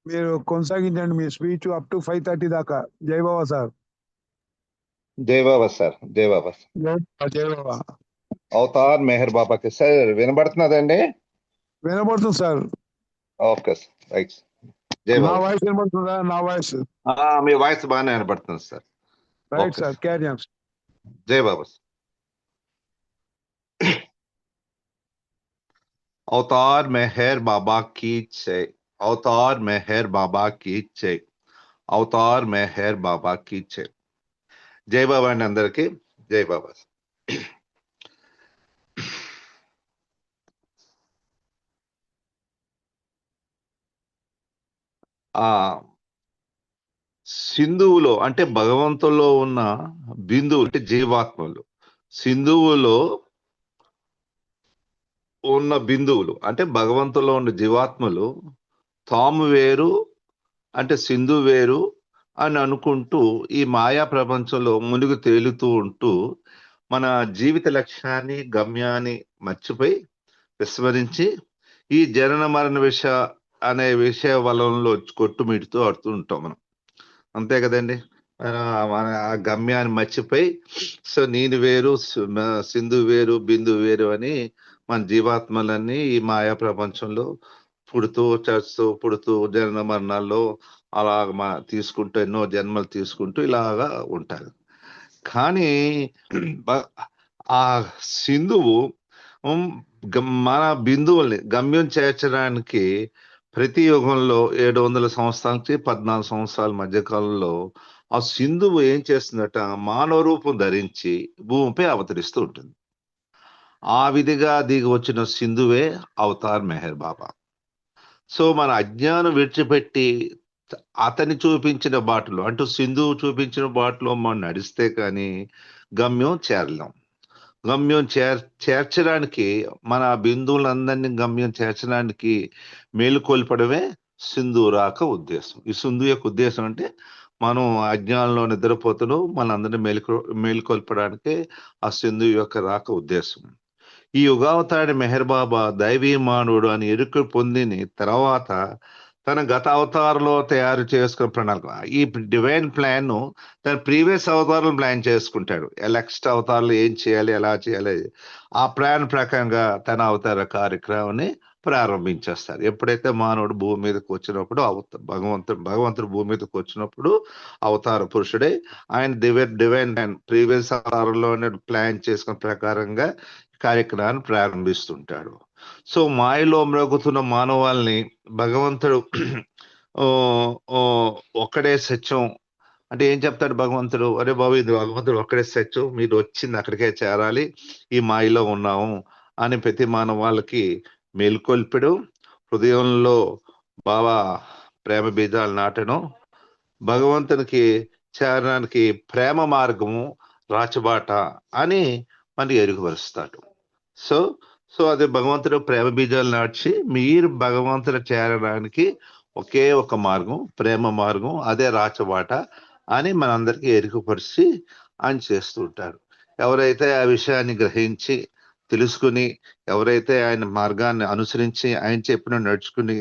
మీరు కొనసాగించండి మీ speech up to 5:30 దాకా. జై బాబా సార్. జై బాబా సార్, జై బాబా సార్. జై బాబా. అవతార్ మెహర్ బాబాకి సార్ వినబడుతున్నదండి? వినబడుతుంది సార్. Okay sir, right. జై నా బాబా. వాయిస్ వినబడుతుందా? నా వాయిస్ మీ వాయిస్ బాగానే వినబడుతుంది sir. Right okay sir. Sir, carry on. జై బాబా సార్. అవతార్ మెహర్ బాబా की जय. అవతార్ మెహర్ బాబా की जय. అవతార్ మెహర్ బాబా की जय. జై బాబా అండి అందరికి. జై బాబా. ఆ సింధువులో అంటే భగవంతుల్లో ఉన్న బిందువు అంటే జీవాత్మలు, సింధువులో ఉన్న బిందువులు అంటే భగవంతుల్లో ఉన్న జీవాత్మలు తాము వేరు అంటే సింధు వేరు అని అనుకుంటూ ఈ మాయా ప్రపంచంలో మునిగి తేలుతూ ఉంటూ మన జీవిత లక్ష్యాన్ని గమ్యాన్ని మర్చిపోయి విస్మరించి ఈ జనన మరణ అనే విషయ వలంలో కొట్టుమిడుతూ ఆడుతూ ఉంటాం మనం. అంతే కదండి. మన ఆ గమ్యాన్ని మర్చిపోయి సో నేను వేరు సింధు వేరు బిందు వేరు అని మన జీవాత్మలన్నీ ఈ మాయా ప్రపంచంలో పుడుతూ జనన మరణాల్లో అలా తీసుకుంటూ ఎన్నో జన్మలు తీసుకుంటూ ఇలాగా ఉంటారు. కానీ ఆ సింధువు మన బిందువుల్ని గమ్యం చేర్చడానికి ప్రతి యుగంలో 700 సంవత్సరాల నుంచి 14 సంవత్సరాల మధ్య కాలంలో ఆ సింధువు ఏం చేస్తుందట, మానవ రూపం ధరించి భూమిపై అవతరిస్తూ ఉంటుంది. ఆ విధిగా దిగి వచ్చిన సింధువే అవతార్ మెహర్ బాబా. సో మన అజ్ఞానం విడిచిపెట్టి అతని చూపించిన బాటలో అంటూ సింధువు చూపించిన బాటలో మనం నడిస్తే కానీ గమ్యం చేరలేం. గమ్యం చేర్చడానికి మన బిందువులందరినీ గమ్యం చేర్చడానికి మేలుకొల్పడమే సింధు రాక ఉద్దేశం. ఈ సింధు యొక్క ఉద్దేశం అంటే మనం అజ్ఞానంలో నిద్రపోతూ మనందరినీ మేలుకొల్పడానికే ఆ సింధు యొక్క రాక ఉద్దేశం. ఈ యుగావతారి మెహర్ బాబా దైవీ మానవుడు అని ఎరుక పొందిన తర్వాత తన గత అవతారంలో తయారు చేసుకున్న ప్రణాళిక, ఈ డివైన్ ప్లాన్ ను తన ప్రీవియస్ అవతారం ప్లాన్ చేసుకుంటాడు. నెక్స్ట్ అవతారంలో ఏం చేయాలి, ఎలా చేయాలి, ఆ ప్లాన్ ప్రకారంగా తన అవతార కార్యక్రమాన్ని ప్రారంభించేస్తారు. ఎప్పుడైతే మానవుడు భూమి మీదకి వచ్చినప్పుడు భగవంతుడు భూమి మీదకి వచ్చినప్పుడు అవతార పురుషుడే ఆయన డివైన్ ప్రీవియస్ అవతారంలోనే ప్లాన్ చేసుకున్న ప్రకారంగా కార్యక్రమాన్ని ప్రారంభిస్తుంటాడు. సో మాయలో మ్రగుతున్న మానవాల్ని భగవంతుడు ఒక్కడే సత్యం అంటే ఏం చెప్తాడు భగవంతుడు, అరే బాబు ఇది భగవంతుడు ఒక్కడే సత్యం, మీరు వచ్చింది అక్కడికే చేరాలి, ఈ మాయలో ఉన్నాము అని ప్రతి మానవాళ్ళకి మేల్కొల్పడం, హృదయంలో బాబా ప్రేమ బీజాలు నాటడం, భగవంతునికి చేరడానికి ప్రేమ మార్గము రాచబాట అని మనకి ఎరుగుపరుస్తాడు. సో సో అది భగవంతుడు ప్రేమ బీజాలు నాటి మీరు భగవంతుడు చేరడానికి ఒకే ఒక మార్గం ప్రేమ మార్గం, అదే రాచబాట అని మనందరికీ ఎరుగుపరిచి ఆయన చేస్తూ ఉంటారు. ఎవరైతే ఆ విషయాన్ని గ్రహించి తెలుసుకుని ఎవరైతే ఆయన మార్గాన్ని అనుసరించి ఆయన చెప్పిన నడుచుకుని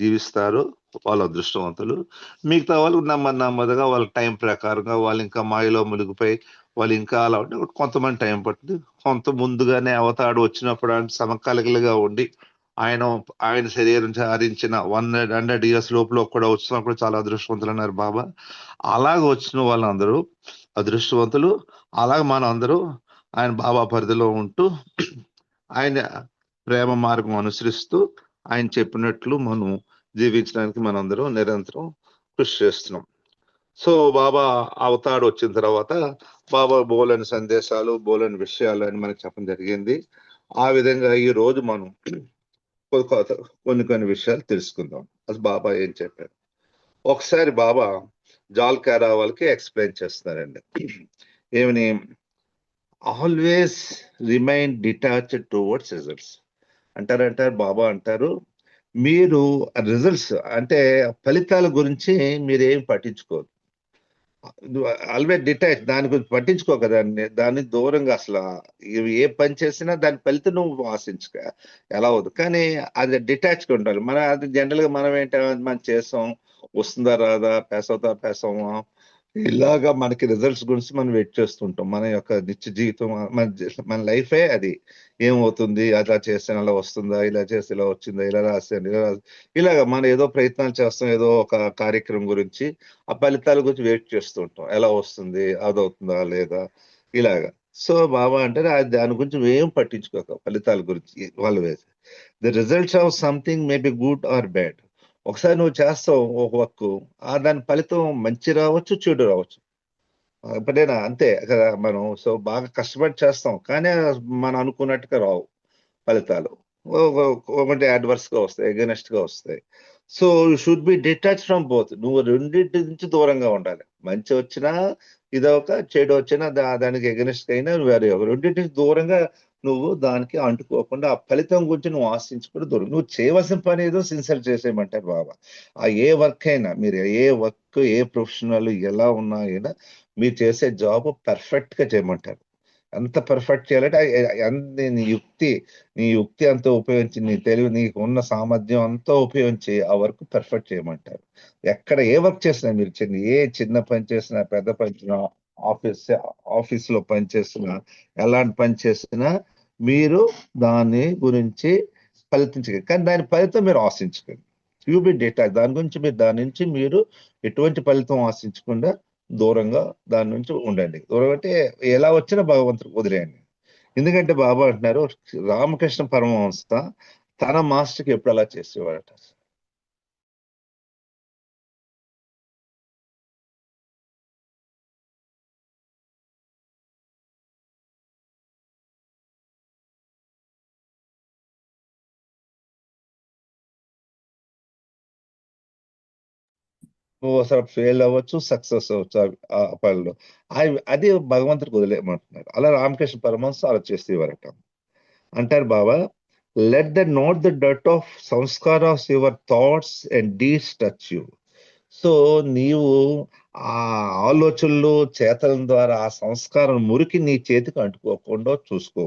జీవిస్తారో వాళ్ళ అదృష్టవంతులు. మిగతా వాళ్ళు నెమ్మదిగా వాళ్ళ టైం ప్రకారంగా వాళ్ళు ఇంకా మాయలో మునిగిపోయి వాళ్ళు ఇంకా అలా ఉంటే కొంతమంది టైం పడుతుంది. కొంత ముందుగానే అవతాడు వచ్చినప్పుడు ఆయన సమకాలికలుగా ఉండి ఆయన శరీరం చారించిన 100 ఇయర్స్ లోపల కూడా వచ్చినప్పుడు చాలా అదృష్టవంతులు అన్నారు బాబా. అలాగ వచ్చిన వాళ్ళందరూ అదృష్టవంతులు. అలాగ మనం అందరూ ఆయన బాబా పరిధిలో ఉంటూ ఆయన ప్రేమ మార్గం అనుసరిస్తూ ఆయన చెప్పినట్లు మనం జీవించడానికి మనందరం నిరంతరం కృషి చేస్తున్నాం. సో బాబా అవతాడు వచ్చిన తర్వాత బాబా బోలని సందేశాలు బోలని విషయాలు అని మనకు చెప్పడం జరిగింది. ఆ విధంగా ఈ రోజు మనం కొన్ని విషయాలు తెలుసుకుందాం. అసలు బాబా ఏం చెప్పారు ఒకసారి బాబా జాల్కారా వాళ్ళకి ఎక్స్ప్లెయిన్ చేస్తున్నారండి. ఏమని, always remain detached towards results అంటారు బాబా అంటారు, మీరు రిజల్ట్స్ అంటే ఫలితాల గురించి మీరేం పట్టించుకోరు. ఆల్వేస్ డిటాచ్, దాని గురించి పట్టించుకోక, దాన్ని దూరంగా అసలు ఏ పని చేసినా దాని ఫలితం నువ్వు ఆశించుక ఎలా అవుతుంది. కానీ అది డిటాచ్గా ఉండాలి. అది జనరల్ గా మనం ఏంటంటే మనం చేస్తాం, వస్తుందా రాదా, పాస్ అవుతామా, ఇలాగా మనకి రిజల్ట్స్ గురించి మనం వెయిట్ చేస్తుంటాం. మన యొక్క నిత్య జీవితం, మన లైఫే అది. ఏమవుతుంది, అలా చేస్తే అలా వస్తుందా, ఇలా చేస్తే ఇలా వచ్చిందా, ఇలా రాస్తాను ఇలా ఇలాగ మనం ఏదో ప్రయత్నాలు చేస్తాం, ఏదో ఒక కార్యక్రమం గురించి ఆ ఫలితాల గురించి వెయిట్ చేస్తూ ఉంటాం. ఎలా వస్తుంది, అదవుతుందా లేదా, ఇలాగా. సో బాబా అంటే దాని గురించి ఏం పట్టించుకోక, ఫలితాల గురించి వాళ్ళు వేసి the results of something may be good or bad. ఒకసారి నువ్వు చేస్తావు ఒక వర్క్, దాని ఫలితం మంచి రావచ్చు, చెడు రావచ్చు. ఎప్పుడైనా అంతే కదా. మనం సో బాగా కష్టపడి చేస్తాం, కానీ మనం అనుకున్నట్టుగా రావు ఫలితాలు. ఒకటి అడ్వర్స్ గా వస్తాయి, ఎగనెస్ట్ గా వస్తాయి. So you should be detach from both. నువ్వు రెండింటి నుంచి దూరంగా ఉండాలి. మంచి వచ్చినా ఇదొక, చెడు వచ్చినా దానికి ఎగనెస్ట్ అయినా వేరే ఒక, రెండింటి నుంచి దూరంగా నువ్వు దానికి అంటుకోకుండా ఆ ఫలితం గురించి నువ్వు ఆశించుకుంటూ దూరం. నువ్వు చేయవలసిన పని ఏదో సిన్సియర్ చేసేయమంటారు బాబా. ఆ ఏ వర్క్ అయినా, మీరు ఏ వర్క్, ఏ ప్రొఫెషనల్ ఎలా ఉన్నా అయినా మీరు చేసే జాబ్ పర్ఫెక్ట్ గా చేయమంటారు. ఎంత పర్ఫెక్ట్ చేయాలంటే నీ యుక్తి అంతా ఉపయోగించి, నీ తెలివి, నీకు ఉన్న సామర్థ్యం అంతా ఉపయోగించి ఆ వర్క్ పర్ఫెక్ట్ చేయమంటారు. ఎక్కడ ఏ వర్క్ చేసినా, మీరు చిన్న పని చేసినా, పెద్ద పని చేసినా, ఆఫీస్ ఆఫీస్ లో పని చేసినా, ఎలాంటి పని చేసినా మీరు దాని గురించి ఫలితించగలరు. కానీ దాని ఫలితం మీరు ఆశించకండి. యూ బి డేటా, దాని నుంచి మీరు ఎటువంటి ఫలితం ఆశించకుండా దూరంగా దాని నుంచి ఉండండి. దూరం అంటే ఎలా వచ్చినా భగవంతుడికి వదిలేయండి. ఎందుకంటే బాబా అంటున్నారు, రామకృష్ణ పరమహంస తన మాస్టర్కి ఎప్పుడు అలా చేసేవాడట. నువ్వు అసలు ఫెయిల్ అవ్వచ్చు, సక్సెస్ అవ్వచ్చు ఆ పనిలో. అది భగవంతుడికి వదిలేయమంటున్నారు. అలా రామకృష్ణ పరమహంస అలా చేసేవారట. అంటారు Baba, let the not the డట్ of sanskar of your thoughts and deeds touch you. So నీవు ఆ ఆలోచనలు, చేతల ద్వారా ఆ సంస్కారం మురికి నీ చేతికి అంటుకోకుండా చూసుకో.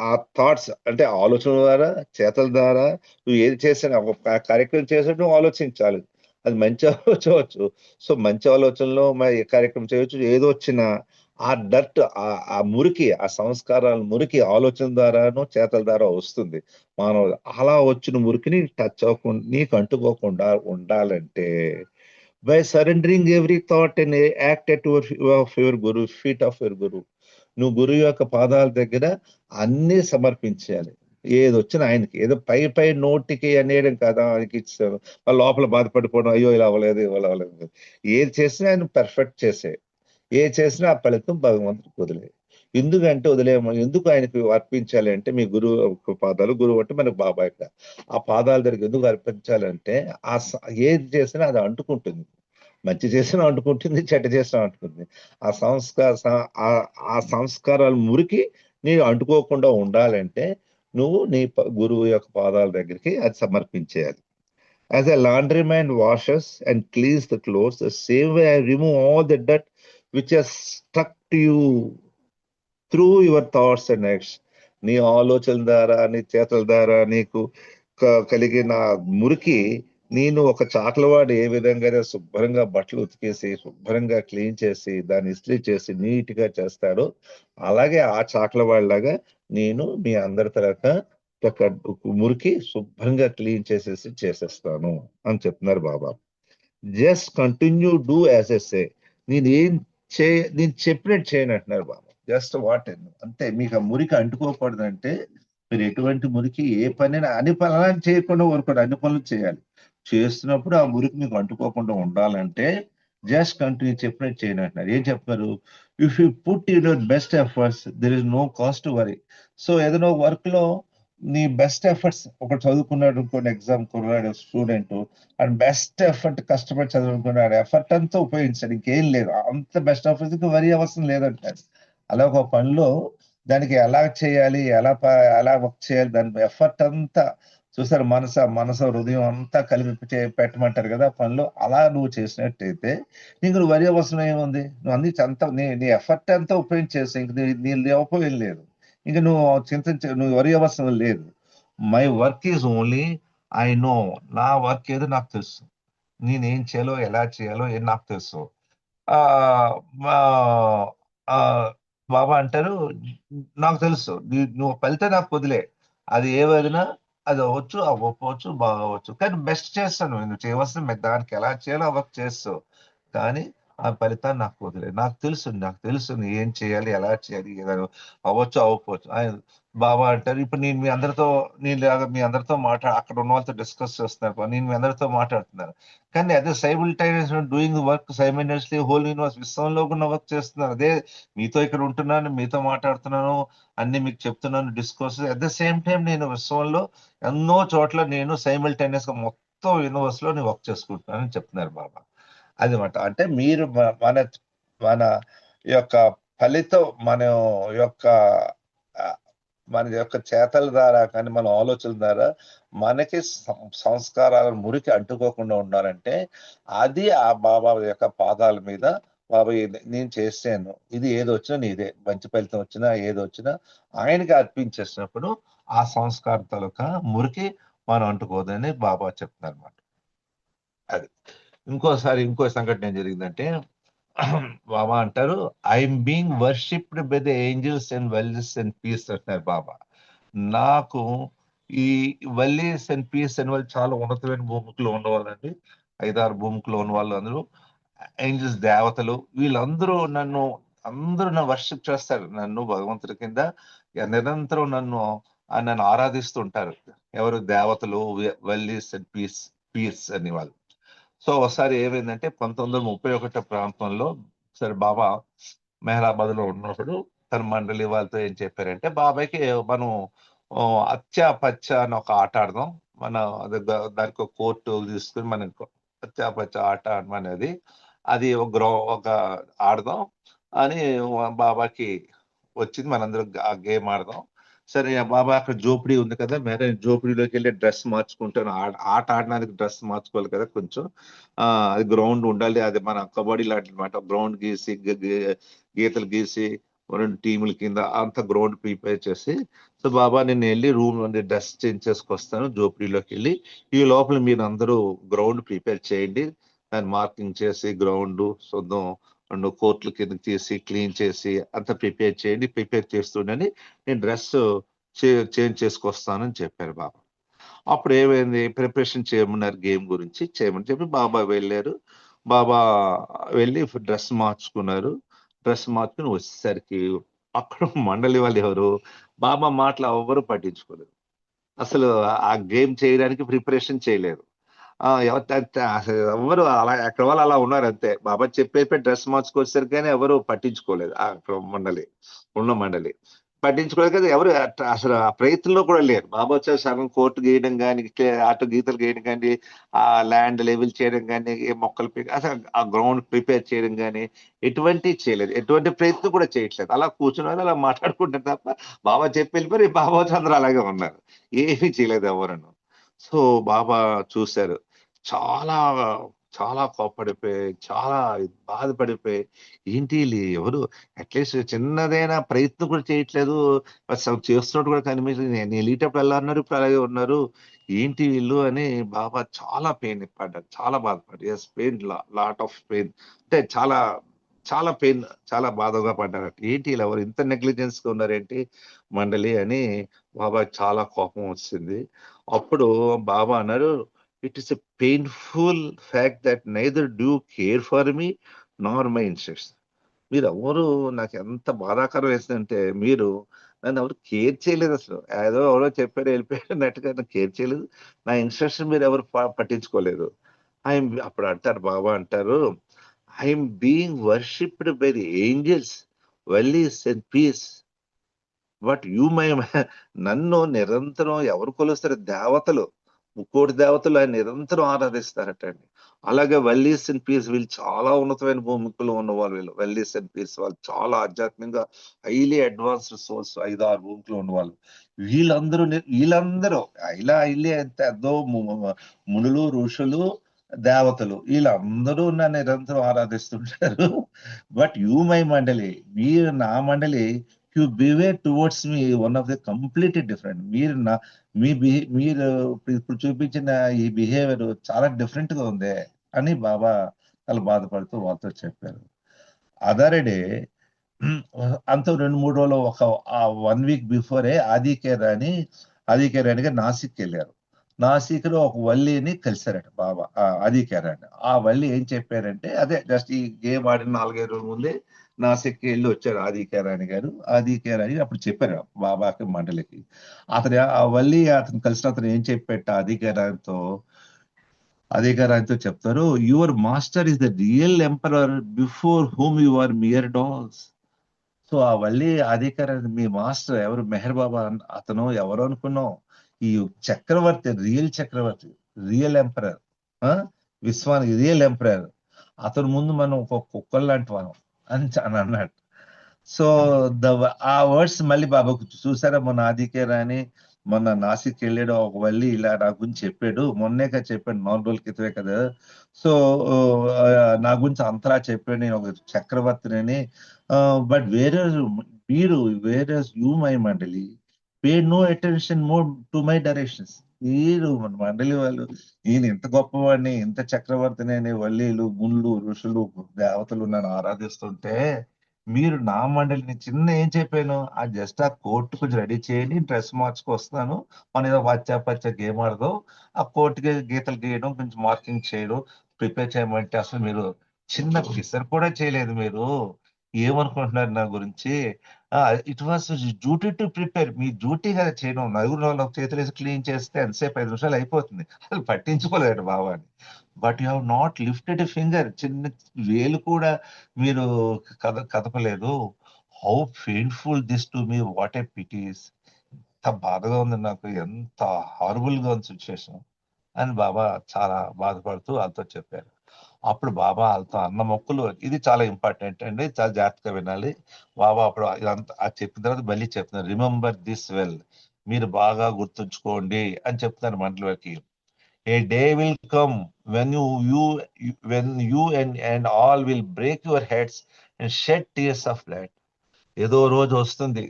ఆ థాట్స్ అంటే ఆలోచన ద్వారా, చేతల ద్వారా నువ్వు ఏది చేసినా, ఒక కార్యక్రమం చేసినట్టు నువ్వు ఆలోచించాలి. అది మంచి ఆలోచవచ్చు. సో మంచి ఆలోచనలో మరి కార్యక్రమం చేయొచ్చు. ఏదో వచ్చినా ఆ డర్ట్, ఆ మురికి, ఆ సంస్కారాల మురికి ఆలోచన ద్వారాను, చేతల ద్వారా వస్తుంది మానవుడు. అలా వచ్చిన మురికిని టచ్ అవ్వకుండా, నీకు అంటుకోకుండా ఉండాలంటే by surrendering every thought and act at your guru feet of your guru. నువ్వు గురువు యొక్క పాదాల దగ్గర అన్ని సమర్పించాలి. ఏది వచ్చినా ఆయనకి, ఏదో పై పై నోటికి అనేయడం కాదా, ఆయనకి ఇచ్చారు లోపల బాధపడిపోవడం, అయ్యో ఇలా అవ్వలేదు, ఇలా అవ్వలేదు. ఏది చేసినా ఆయన పర్ఫెక్ట్ చేసే, ఏ చేసినా ఆ ఫలితం భగవంతుడికి వదిలే. ఎందుకంటే వదిలేమో, ఎందుకు ఆయనకు అర్పించాలి అంటే, మీ గురువు యొక్క పాదాలు, గురువు అంటే మనకు బాబాయ్ కదా, ఆ పాదాల దగ్గర ఎందుకు అర్పించాలంటే ఏది చేసినా అది అంటుకుంటుంది. మంచి చేసినా అంటుకుంటుంది, చెడ్డ చేసినా అంటుకుంటుంది. ఆ ఆ సంస్కారాలు మురికి నీవు అంటుకోకుండా ఉండాలంటే నువ్వు గురువు యొక్క పాదాల దగ్గరికి అది సమర్పించేయాలి. As a laundryman washes and cleans the clothes, the same way I remove all the dirt which has stuck to you through your thoughts and acts. నీ ఆలోచనల ద్వారా, నీ చేతల ద్వారా నీకు కలిగిన మురికి, నేను ఒక చాకలవాడు ఏ విధంగా శుభ్రంగా బట్టలు ఉతికేసి, శుభ్రంగా క్లీన్ చేసి, దాన్ని ఇస్త్రీ చేసి నీట్ గా చేస్తాడో, అలాగే ఆ చాకలవాడిలాగా నేను మీ అందరి తరఫున ఒక మురికి శుభ్రంగా క్లీన్ చేసేస్తాను అని చెప్తున్నారు Baba. Just continue do as I say. నేనేం నేను చెప్పినట్టు చేయను అంటున్నారు బాబా. జస్ట్ వాట్, అంతే. మీకు ఆ మురికి అంటుకోకూడదంటే మీరు ఎటువంటి మురికి, ఏ పని అన్ని పనులు అలా చేయకుండా ఊరుకోండి, అన్ని పనులు చేయాలి. చేస్తున్నప్పుడు ఆ మురికి మీకు అంటుకోకుండా ఉండాలంటే జస్ట్ కంటిన్యూ, చెప్పినట్టు చేయను అంటున్నారు. ఏం చెప్తున్నారు? If you put your best efforts there is no cost to worry. So ఏదైనా వర్క్ లో నీ బెస్ట్ ఎఫర్ట్స్, ఒక చదువుకున్నాడు అనుకోండి, ఎగ్జామ్ కుర్రాడు స్టూడెంట్, అండ్ బెస్ట్ ఎఫర్ట్ కష్టపడి చదువుకున్నాడు, ఎఫర్ట్ అంతా ఉపయోగించాడు, ఇంకేం లేదు, అంత బెస్ట్ ఎఫర్ట్ వరి అవసరం లేదంటారు. అలా ఒక పనిలో దానికి ఎలా చేయాలి, ఎలా వర్క్ చేయాలి, దాని ఎఫర్ట్ అంతా చూసారు, మనసు హృదయం అంతా కలిపి పెట్టమంటారు కదా పనులు. అలా నువ్వు చేసినట్టయితే నీకు నువ్వు వరి అవసరం ఏముంది. నువ్వు అన్ని అంతా నీ ఎఫర్ట్ అంతా ఉపయోగించేసి ఇంక నీ లోపం ఏం లేదు. ఇంక నువ్వు నువ్వు వరి అవసరం లేదు. My work is only I know. నా వర్క్ ఏదో నాకు తెలుసు. నేనేం చేయాలో, ఎలా చేయాలో నాకు తెలుసు. ఆ మా ఆ బాబా అంటారు, నాకు తెలుసు, నువ్వు వెళ్తే నాకు వదిలే, అది ఏవైనా అది అవ్వచ్చు, అవ్వకపోవచ్చు, బాగవచ్చు, కానీ బెస్ట్ చేస్తాను. నువ్వు చేయవలసిన దానికి ఎలా చేయాలో వర్క్ చేస్తావు, కానీ ఆ ఫలితాన్ని నాకు వదిలే. నాకు తెలుసు నువ్వు ఏం చేయాలి, ఎలా చేయాలి, ఏదైనా అవ్వచ్చు, అవ్వకపోవచ్చు. బాబా అంటారు, ఇప్పుడు మీ అందరితో అక్కడ ఉన్న వాళ్ళతో డిస్కస్ చేస్తున్నారు, నేను మీ అందరితో మాట్లాడుతున్నాను, కానీ అదే సైమిల్టైనియస్ డూయింగ్ వర్క్ సైమిల్టైనియస్లీ హోల్ యూనివర్స్ విశ్వంలో ఉన్న వర్క్ చేస్తున్నారు. అదే మీతో ఇక్కడ ఉంటున్నాను, మీతో మాట్లాడుతున్నాను, అన్ని మీకు చెప్తున్నాను discourse. At the same time నేను విశ్వంలో ఎన్నో చోట్ల నేను సైమిల్టైనియస్ గా మొత్తం యూనివర్స్ లో నేను వర్క్ చేసుకుంటున్నానని చెప్తున్నారు బాబా. అది మాట. అంటే మీరు మన మన యొక్క ఫలితం యొక్క ఆ, మన యొక్క చేతల ద్వారా కానీ మన ఆలోచనల ద్వారా మనకి సంస్కారాల మురికి అంటుకోకుండా ఉండాలంటే అది ఆ బాబా యొక్క పాదాల మీద, బాబా నేను చేసాను, ఇది ఏది వచ్చినా నీదే, మంచి ఫలితం వచ్చినా ఏది వచ్చినా ఆయనకి అర్పించేసినప్పుడు ఆ సంస్కార తాలూకా మురికి మనం అంటుకోదని బాబా చెప్తున్నారు అన్నమాట. అది. ఇంకో సంఘటన ఏం జరిగిందంటే, బాబా అంటారు, I'm being worshipped by the angels and wellness and peace అంటున్నారు బాబా. నాకు ఈ వెల్నెస్ అండ్ పీస్ అనే వాళ్ళు చాలా ఉన్నతమైన భూమికలో ఉన్నవాళ్ళండి. 5-6 భూమికలో ఉన్న వాళ్ళు అందరూ ఏంజల్స్, దేవతలు, వీళ్ళందరూ అందరూ వర్షిప్ చేస్తారు. నన్ను భగవంతుడి కింద నిరంతరం నన్ను ఆరాధిస్తుంటారు. ఎవరు? దేవతలు, వెల్నెస్ అండ్ పీస్ అని వాళ్ళు. సో ఒకసారి ఏమైందంటే 1931 ప్రాంతంలో సరే బాబా మెహరాబాద్ లో ఉన్నప్పుడు తన మండలి వాళ్ళతో ఏం చెప్పారంటే, బాబాయ్కి మనం అచ్చా పచ్చ అని ఒక ఆట ఆడదాం, మన దానికి ఒక కోర్టు తీసుకుని మనం అచ్చా పచ్చ ఆట అనేది అది ఒక ఆడదాం అని బాబాకి వచ్చింది. మనందరం ఆ గేమ్ ఆడదాం. సరే బాబా అక్కడ జోపిడి ఉంది కదా, మేరే జోపిడిలోకి వెళ్ళి డ్రెస్ మార్చుకుంటాను. ఆట ఆడడానికి డ్రెస్ మార్చుకోవాలి కదా కొంచెం. అది గ్రౌండ్ ఉండాలి, అది మన కబడ్డీ లాంటి అనమాట. గ్రౌండ్ గీసి గీతలు గీసి 2 టీముల కింద అంత గ్రౌండ్ ప్రిపేర్ చేసి, సో బాబా నేను వెళ్ళి రూమ్ నుండి డ్రెస్ చేంజ్ చేసుకొస్తాను జోపిడిలోకి వెళ్ళి, ఈ లోపల మీరు అందరూ గ్రౌండ్ ప్రిపేర్ చేయండి, దాన్ని మార్కింగ్ చేసి గ్రౌండ్ శుద్ధం 2 కోర్టుల కింద తీసి క్లీన్ చేసి అంత ప్రిపేర్ చేయండి, ప్రిపేర్ చేస్తుండని నేను డ్రెస్ చేంజ్ చేసుకొస్తానని చెప్పారు బాబా. అప్పుడు ఏమైంది, ప్రిపరేషన్ చేయమన్నారు, గేమ్ గురించి చేయమని చెప్పి బాబా వెళ్ళారు. బాబా వెళ్ళి డ్రెస్ మార్చుకున్నారు. డ్రెస్ మార్చుకుని వచ్చేసరికి అక్కడ మండలి వాళ్ళు ఎవరు బాబా మాటలు ఎవరు పట్టించుకోలేదు. అసలు ఆ గేమ్ చేయడానికి ప్రిపరేషన్ చేయలేదు. అసలు ఎవరు అలా ఎక్కడ వాళ్ళు అలా ఉన్నారు అంతే. బాబా చెప్పేపై డ్రెస్ మార్చుకొచ్చారు కానీ ఎవరు పట్టించుకోలేదు. అక్కడ ఉన్న మండలి పట్టించుకోలేదు కదా, ఎవరు అసలు ఆ ప్రయత్నంలో కూడా లేరు. బాబా వచ్చారు, సగం కోర్టు గీయడం కానీ, అటు గీతలు గీయడం కానీ, ఆ ల్యాండ్ లెవెల్ చేయడం కానీ, మొక్కలు అసలు ఆ గ్రౌండ్ ప్రిపేర్ చేయడం కానీ ఎటువంటి చేయలేదు. ఎటువంటి ప్రయత్నం కూడా చేయట్లేదు. అలా కూర్చున్నారు, అలా మాట్లాడుకుంటారు తప్ప బాబా చెప్పి వెళ్ళిపోయి బాబా వచ్చి అందరూ అలాగే ఉన్నారు, ఏమీ చేయలేదు ఎవరును. సో బాబా చూశారు, చాలా చాలా కోప్పడిపోయి, చాలా బాధపడిపోయి, ఏంటి వీళ్ళు ఎవరు అట్లీస్ట్ చిన్నదైనా ప్రయత్నం కూడా చేయట్లేదు, అసలు చేస్తున్నట్టు కూడా కనిపించలేదు, నేను వెళ్ళేటప్పుడు ఎలా ఉన్నారు ఇప్పుడు అలాగే ఉన్నారు, ఏంటి వీళ్ళు అని బాబా చాలా పెయిన్ పడ్డారు, చాలా బాధపడ్డారు. Yes, pain, lot of pain, అంటే చాలా చాలా పెయిన్, చాలా బాధగా పడ్డారు. ఏంటి వీళ్ళు ఎవరు ఇంత నెగ్లిజెన్స్ గా ఉన్నారేంటి మండలి అని బాబా చాలా కోపం వచ్చింది. అప్పుడు బాబా అన్నారు, it is a painful fact that neither do care for me Nar my instruction. మీరు ఎవరు, నాకు ఎంత బాధాకరం వేసిందంటే, మీరు నన్ను ఎవరు కేర్ చేయలేదు అసలు. ఏదో ఎవరో చెప్పారు వెళ్ళిపోయారు అన్నట్టుగా నన్ను కేర్ చేయలేదు. నా ఇన్స్ట్రక్షన్ మీరు ఎవరు పట్టించుకోలేదు. అప్పుడు అంటారు బాబా అంటారు, I'm being worshipped by the angels, valleys and peace, but నన్ను నిరంతరం ఎవరు కొలుస్తారు? దేవతలు, ముక్కోటి దేవతలు ఆయన నిరంతరం ఆరాధిస్తారటండి. అలాగే వెల్లీస్ అండ్ పీస్, వీళ్ళు చాలా ఉన్నతమైన భూమికలో ఉన్న వాళ్ళు. వీళ్ళు వెల్లీస్ అండ్ పీస్ వాళ్ళు చాలా ఆధ్యాత్మికంగా హైలీ అడ్వాన్స్డ్ సోర్స్, 5-6 భూమికలో ఉన్న వాళ్ళు. వీళ్ళందరూ ఇలా ఇల్లి ఎంతో మునులు ఋషులు దేవతలు వీళ్ళందరూ నన్ను నిరంతరం ఆరాధిస్తుంటారు. బట్ యూ మై మండలి, మీరు నా మండలి, you behave towards me one of the completely different. మీరు ఇప్పుడు చూపించిన ఈ బిహేవియర్ చాలా డిఫరెంట్ గా ఉంది అని బాబా చాలా బాధపడుతూ వాళ్ళతో చెప్పారు. అదర్ డే అంత 2-3 రోజులు ఒక 1 వీక్ బిఫోరే ఆదికే రాణి గారు నాసిక్ వెళ్ళారు. నాసిక్ లో ఒక వల్లిని కలిశారట బాబా, ఆదికే రాణి. ఆ వల్లి ఏం చెప్పారంటే, అదే జస్ట్ ఈ గేమ్ ఆడిన 4-5 రోజుల ముందే నాసిక్ వెళ్ళి వచ్చారు ఆదికే రాణి గారు. ఆదికే రాణి అప్పుడు చెప్పారు బాబాకి మండలికి. ఆ వల్లి అతను కలిసిన అతను ఏం చెప్పాట ఆదికే రాణితో చెప్తారు, your master is the real emperor before whom you are mere dolls. So ఆ వల్లి అధికారి మీ మాస్టర్ ఎవరు, మెహర్ బాబా అతను ఎవరు అనుకున్నాం, ఈ చక్రవర్తి, రియల్ ఎంపరర్, విశ్వానికి రియల్ ఎంపరర్. అతను ముందు మనం ఒక కుక్కలు లాంటి వాళ్ళం అని అన్నాడు. సో ఆ వర్డ్స్ మళ్ళీ బాబాకు చూసారా, మొన్న ఆదికే రాని మొన్న నాసిక్ వెళ్ళాడు, ఒక వల్లి ఇలా నా గురించి చెప్పాడు, మొన్నేగా చెప్పాడు, 4 రోజుల క్రితమే కదా. సో నా గురించి అంతలా చెప్పాడు, నేను ఒక చక్రవర్తిని. బట్ వేరే you my mandali pay no attention more to my directions. మీరు మన మండలి వాళ్ళు, నేను ఇంత గొప్పవాడిని, ఇంత చక్రవర్తిని అని వల్లీలు, గుండ్లు, ఋషులు, దేవతలు నన్ను ఆరాధిస్తుంటే, మీరు నా మండలిని చిన్న ఏం చెప్పాను, జస్ట్ ఆ కోర్టు కొంచెం రెడీ చేయండి, డ్రెస్ మార్చుకు వస్తాను, మన ఏదో పచ్చ గేమ్ ఆడదాం, ఆ కోర్టుకి గీతలు గీయడం, కొంచెం మార్కింగ్ చేయడం, ప్రిపేర్ చేయమంటే అసలు మీరు చిన్న పిసర్ కూడా చేయలేదు. మీరు ఏమనుకుంటున్నారు నా గురించి? It was duty to prepare. Me duty కదా చేయడం. నలుగురు చేతులు వేసి క్లీన్ చేస్తే ఎంతసేపు 5 నిమిషాలు అయిపోతుంది. అసలు పట్టించుకోలేడు బాబాని. But you have not lifted a finger. చిన్న వేలు కూడా మీరు కదపలేదు. How painful this to me, what a pities. ఎంత బాధగా ఉంది నాకు, ఎంత హారబుల్ గా ఉంది సిచ్యువేషన్ అని బాబా చాలా బాధపడుతూ వాళ్ళతో చెప్పారు. అప్పుడు బాబా వాళ్ళతో అన్న మొక్కులు, ఇది చాలా ఇంపార్టెంట్ అండి, చాలా జాగ్రత్తగా వినాలి. బాబా అప్పుడు ఇదంతా చెప్పిన తర్వాత మళ్ళీ చెప్తున్నారు, రిమెంబర్ దిస్ వెల్, మీరు బాగా గుర్తుంచుకోండి అని చెప్తున్నారు మండలికి. A day will come when you and all will break your heads and shed tears of blood. ఏదో రోజు వస్తుంది,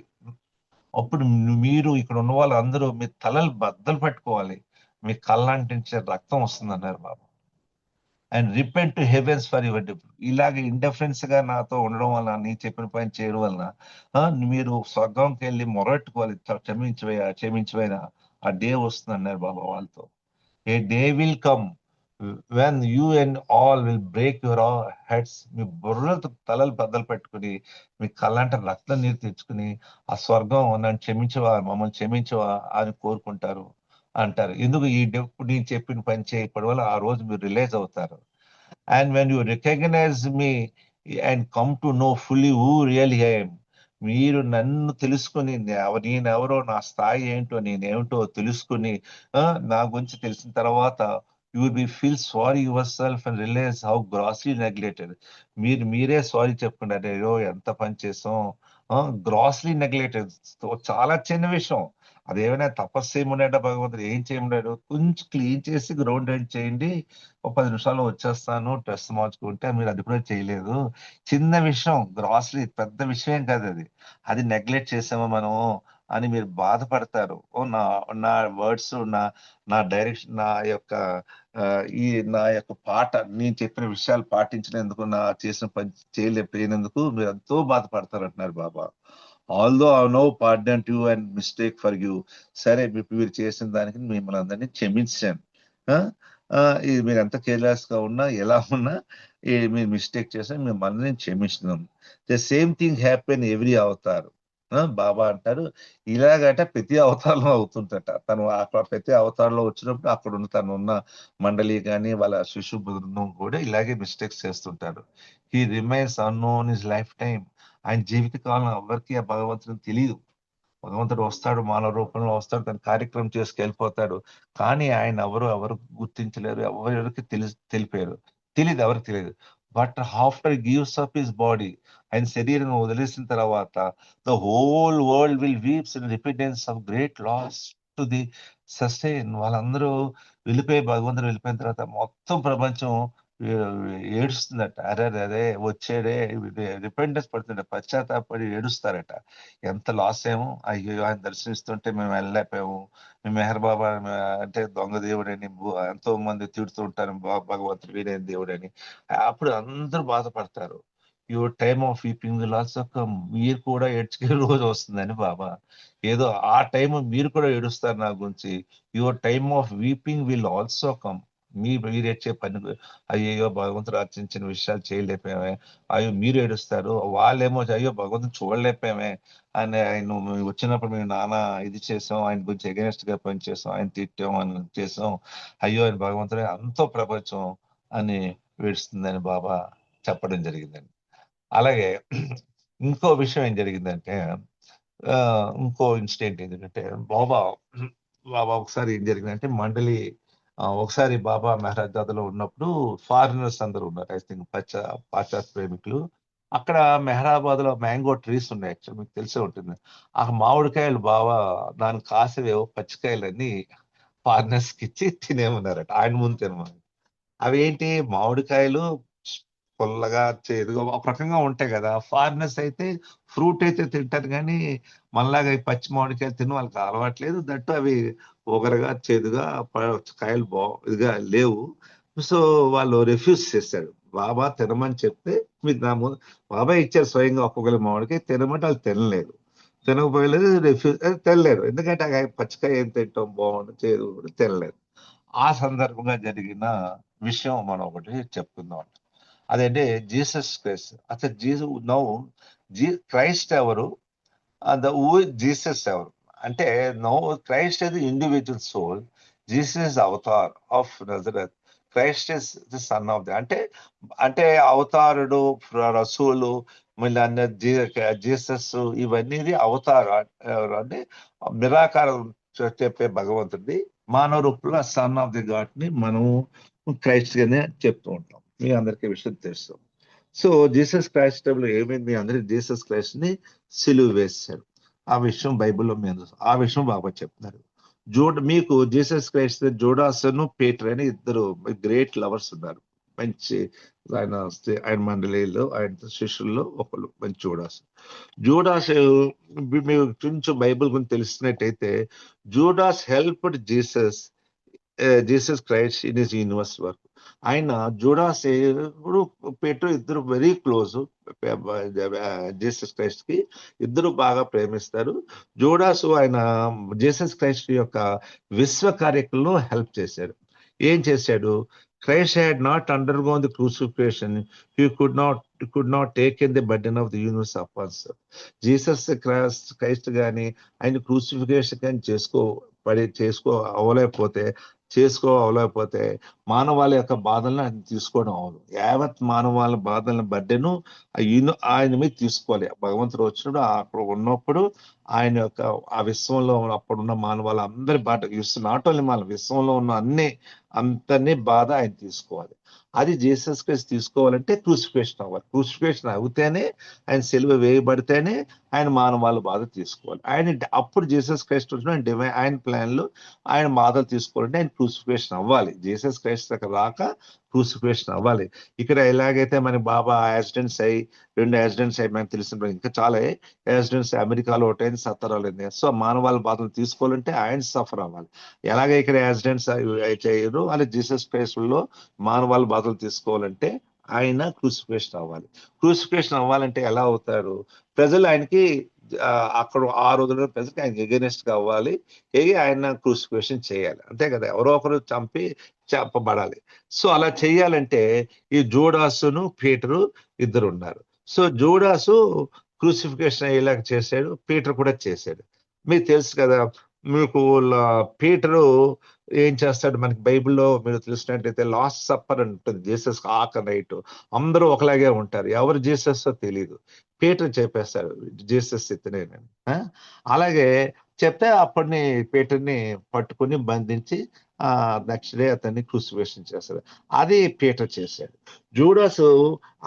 అప్పుడు మీరు ఇక్కడ ఉన్న వాళ్ళు అందరూ మీ తలలు బద్దలు పట్టుకోవాలి, మీ కళ్ళంటించే రక్తం వస్తుంది అన్నారు Baba. And repent to heavens for your difference. ఇలాగ ఇండిఫరెన్స్ గా నాతో ఉండడం వల్ల, నీ చెప్పిన పని చేయడం వలన మీరు స్వర్గంకి వెళ్ళి మొరట్టుకోవాలి, క్షమించవైనా ఆ డే వస్తుంది అన్నారు బాబా వాళ్ళతో. A day will come when you and all will break your heads. మీ బుర్రలతో తలలు బద్దలు పెట్టుకుని, మీ కళ్ళంట రక్తం నీరు తెచ్చుకుని, ఆ స్వర్గం నన్ను క్షమించవా, మమ్మల్ని క్షమించవా అని కోరుకుంటారు అంటారు. ఎందుకు నేను చెప్పిన పని చేయకపోవడం వల్ల ఆ రోజు మీరు రిలైజ్ అవుతారు. And when you recognise me and come to know fully who really I am, మీరు నన్ను తెలుసుకుని నేనెవరో, నా స్థాయి ఏంటో, నేనేమిటో తెలుసుకుని నా గురించి తెలిసిన తర్వాత, you will be feel sorry yourself and realise how grossly neglected. మీరే సారీ చెప్పుకున్నారు, అయ్యో ఎంత పని చేసాం, గ్రాస్లీ నెగ్లెక్టెడ్. చాలా చిన్న విషయం, అదేమైనా తపస్సు చేయమన్నాడు భగవంతుడు, ఏం చేయమన్నాడు, కొంచెం క్లీన్ చేసి గ్రౌండ్ రైడ్ చేయండి, ఒక 10 నిమిషాల్లో వచ్చేస్తాను, డ్రెస్ మార్చుకుంటే, మీరు అది కూడా చేయలేదు. చిన్న విషయం, గ్రాసరీ పెద్ద విషయం కాదు అది, అది నెగ్లెక్ట్ చేసామో మనం అని మీరు బాధపడతారు. నా నా వర్డ్స్, నా డైరెక్షన్, నా యొక్క పాట, నేను చెప్పిన విషయాలు పాటించినందుకు, నా చేసిన పని చేయలేకపోయినందుకు మీరు ఎంతో బాధపడతారు అంటున్నారు Baba. Although I know pardon to and mistake for you. సరే, మీరు చేసిన దానికి మిమ్మల్ని అందరినీ క్షమించాను. ఇది మీరు ఎంత కేర్లెస్ గా ఉన్నా, ఎలా ఉన్నా, మీరు మిస్టేక్ చేస్తే మిమ్మల్ని నేను క్షమిస్తున్నాం. The same thing happen every avatar. Baba అంటారు, ఇలాగట ప్రతి అవతారంలో అవుతుంటట. తను అక్కడ ప్రతి అవతారంలో వచ్చినప్పుడు అక్కడ తను మండలి కానీ వాళ్ళ శిశు బృందం కూడా ఇలాగే మిస్టేక్స్ చేస్తుంటారు. He remains unknown is life time. ఆయన జీవితకాలం ఎవరికి ఆ భగవంతుడికి తెలియదు. భగవంతుడు వస్తాడు, మానవ రూపంలో వస్తాడు, తన కార్యక్రమం చేసుకెళ్ళిపోతాడు. కానీ ఆయన ఎవరు గుర్తించలేరు, ఎవరికి తెలిపారు, తెలియదు, ఎవరికి తెలియదు. But after gives up his body, ఆయన శరీరం వదిలేసిన తర్వాత the whole world will weeps in repentance of great loss to the sustain. వాళ్ళందరూ భగవంతుడు వెళ్ళిపోయిన తర్వాత మొత్తం ప్రపంచం ఏడుస్తుందట. అరే అదే వచ్చాడే, రిపెండెన్స్ పడుతుంట, పశ్చాత్తాపడి ఏడుస్తారట. ఎంత లాస్ ఏమో, అయ్యో ఆయన దర్శనిస్తుంటే మేము వెళ్ళలేకపోయాము, మేము మెహర్ బాబా అంటే దొంగ దేవుడని ఎంతో మంది తిడుతూ ఉంటారు, భగవంతుడు వీడైన దేవుడని. అప్పుడు అందరూ బాధపడతారు. Your time of weeping will also come. మీరు కూడా ఏడ్చుకే రోజు వస్తుందని బాబా. ఏదో ఆ టైం మీరు కూడా ఏడుస్తారు నా గురించి. Your time of weeping will also come. మీరు ఏడ్చే పని, అయ్యో భగవంతుడు ఆర్చించిన విషయాలు చేయలేకపోయామే, అయ్యో మీరు ఏడుస్తారు. వాళ్ళేమో అయ్యో భగవంతుని చూడలేకపోయామే అని, ఆయన వచ్చినప్పుడు మేము నానా ఇది చేసాం, ఆయన గురించి ఎగనెస్ట్ గా పని చేసాం, ఆయన తిట్టాం అని చేసాం, అయ్యో ఆయన భగవంతుడే అంతో ప్రపంచం అని ఏడుస్తుందని బాబా చెప్పడం జరిగిందండి. అలాగే ఇంకో విషయం ఏం జరిగిందంటే, ఇంకో ఇన్సిడెంట్ ఏంటంటే, బాబా బాబా ఒకసారి ఏం జరిగిందంటే మండలి, ఒకసారి బాబా మెహరాజ్ దాదాలో ఉన్నప్పుడు ఫారినర్స్ అందరూ ఉన్నారు, ఐ థింక్ పాశ్చాత్య ప్రేమికులు. అక్కడ మెహరాబాద్ లో మ్యాంగో ట్రీస్ ఉన్నాయి, యాక్చువల్ మీకు తెలిసే ఉంటుంది. ఆ మామిడికాయలు బాబా దానికి కాసేవేవో పచ్చికాయలన్నీ ఫారినర్స్ కి ఇచ్చి తినేమన్నారట, ఆయన ముందు తినమని. అవేంటి మామిడికాయలు పుల్లగా చేదుగా ఒక రకంగా ఉంటాయి కదా. ఫారినర్స్ అయితే ఫ్రూట్ అయితే తింటారు కానీ మనలాగా ఈ పచ్చి మామిడికాయలు తిని వాళ్ళకి అలవాట్లేదు. దట్టు అవి ఒగరగా చేదుగా కాయలు ఇదిగా లేవు. సో వాళ్ళు రిఫ్యూజ్ చేశారు. బాబా తినమని చెప్తే మీరు నా ముందు బాబా ఇచ్చారు స్వయంగా ఒక్కొక్కరి మామిడికాయ తినమంటే వాళ్ళు తినలేదు. తినకపోయలేదు, రిఫ్యూజ్ తినలేరు. ఎందుకంటే ఆ పచ్చికాయ ఏం తింటాం, బాగుంది చేదు కూడా తినలేదు. ఆ సందర్భంగా జరిగిన విషయం మనం ఒకటి చెప్పుకుందాం. అదంటే జీసస్ క్రైస్ట్. అసలు నౌ క్రైస్ట్ ఎవరు, ద జీసస్ ఎవరు అంటే, no Christ is the individual soul, Jesus avatar of Nazareth. Christ is the son of the, అంటే అంటే అవతారుడు, రసూలు, మళ్ళీ అన్న జీసస్, ఇవన్నీ అవతార అంటే నిరాకారం చెప్పే భగవంతుడి మానవ రూపంలో సన్ ఆఫ్ ది గాడ్ ని మనము క్రైస్ట్ గానే చెప్తూ ఉంటాం. మీ అందరికీ విషయం తెలుసు. సో జీసస్ క్రైస్ట్ ఏమైంది, అందరూ జీసస్ క్రైస్ట్ ని సిలువ వేశారు. ఆ విషయం బైబిల్లో మీద ఆ విషయం బాబా చెప్తున్నారు. మీకు జీసస్ క్రైస్ట్ జోడాసను పీటర్ అని ఇద్దరు గ్రేట్ లవర్స్ ఉన్నారు. మంచి ఆయన మండలిలో ఆయన శిష్యుల్లో ఒకళ్ళు మంచి జోడాస్. జూడాస్ మీకు కొంచెం బైబిల్ గురించి తెలిసినట్టయితే, Judas helped Jesus Christ in his universe work. ఆయన జూడాస్ పేటర్ ఇద్దరు వెరీ క్లోజ్ జీసస్ క్రైస్ట్ కి, ఇద్దరు బాగా ప్రేమిస్తారు. జూడాసు ఆయన జీసస్ క్రైస్ట్ యొక్క విశ్వ కార్యక్రమంలో హెల్ప్ చేశాడు. ఏం చేశాడు? Christ had not undergone the crucifixion, he could not take in the burden of the universe upon himself. Jesus Christ గాని ఆయన క్రూసిఫికేషన్ కానీ చేసుకో అవ్వలేకపోతే మానవాళి యొక్క బాధలను ఆయన తీసుకోవడం అవ్వదు. యావత్ మానవాళి బాధలను బడ్డెను ఆయన మీద తీసుకోవాలి. భగవంతుడు వచ్చినప్పుడు అక్కడ ఉన్నప్పుడు ఆయన యొక్క ఆ విశ్వంలో అప్పుడున్న మానవాళి అందరి బాధ, నాట్ ఓన్లీ మన విశ్వంలో ఉన్న అంతనే బాధ ఆయన తీసుకోవాలి. అది జీసస్ క్రైస్ట్ తీసుకోవాలంటే క్రూసిఫికేషన్ అవ్వాలి. క్రూసిఫికేషన్ అవుతేనే, ఆయన సిలువ వేయబడితేనే ఆయన మానవాళి బాధ తీసుకోవాలి. అప్పుడు జీసస్ క్రైస్ట్ వచ్చిన ఆయన ప్లాన్ లో ఆయన బాధలు తీసుకోవాలంటే ఆయన క్రూసిఫికేషన్ అవ్వాలి. జీసస్ క్రైస్ట్ రాక క్రూసిఫికేషన్ అవ్వాలి. ఇక్కడ ఎలాగైతే మన బాబా యాక్సిడెంట్స్ అయ్యి 2 యాక్సిడెంట్స్ అయ్యి మనకు తెలిసిన ఇంకా చాలా యాక్సిడెంట్స్ అమెరికాలో ఒకటైంది, సత్తరాలు. సో మానవాళి బాధలు తీసుకోవాలంటే ఆయన సఫర్ అవ్వాలి. ఎలాగే ఇక్కడ యాక్సిడెంట్స్ చేయరు అలా జీసస్ క్రైస్ట్ లో మానవాళి బాధలు తీసుకోవాలంటే ఆయన క్రూసిఫికేషన్ అవ్వాలి. క్రూసిఫికేషన్ అవ్వాలంటే ఎలా అవుతారు? ప్రజలు ఆయనకి అక్కడ ఆ రోజుల్లో ప్రజలకు ఆయనకి ఎగెనెస్ట్ గా అవ్వాలి, ఆయన క్రూసిఫికేషన్ చేయాలి. అంతే కదా, ఎవరో ఒకరు చెప్పబడాలి. సో అలా చేయాలంటే ఈ జూడాసును పీటరు ఇద్దరు ఉన్నారు. సో జూడాసు క్రూసిఫికేషన్ అయ్యేలాగా చేశాడు, పీటర్ కూడా చేశాడు. మీకు తెలుసు కదా. మీకు పీటరు ఏం చేస్తాడు, మనకి బైబిల్లో మీరు తెలిసినట్టయితే లాస్ట్ సప్పర్ ఉంటుంది, జీసస్ ఆఖరి నైట్ అందరూ ఒకలాగే ఉంటారు, ఎవరు జీసస్ తెలియదు. పీటర్ చెప్పేస్తాడు జీసస్ ఇతనేనని. అలాగే చెప్తే అప్పటిని పీటర్ని పట్టుకుని బంధించి నెక్స్ట్ డే అతన్ని క్రూసిఫికేషన్ చేస్తాడు. అది పీటర్ చేశాడు. జూడాస్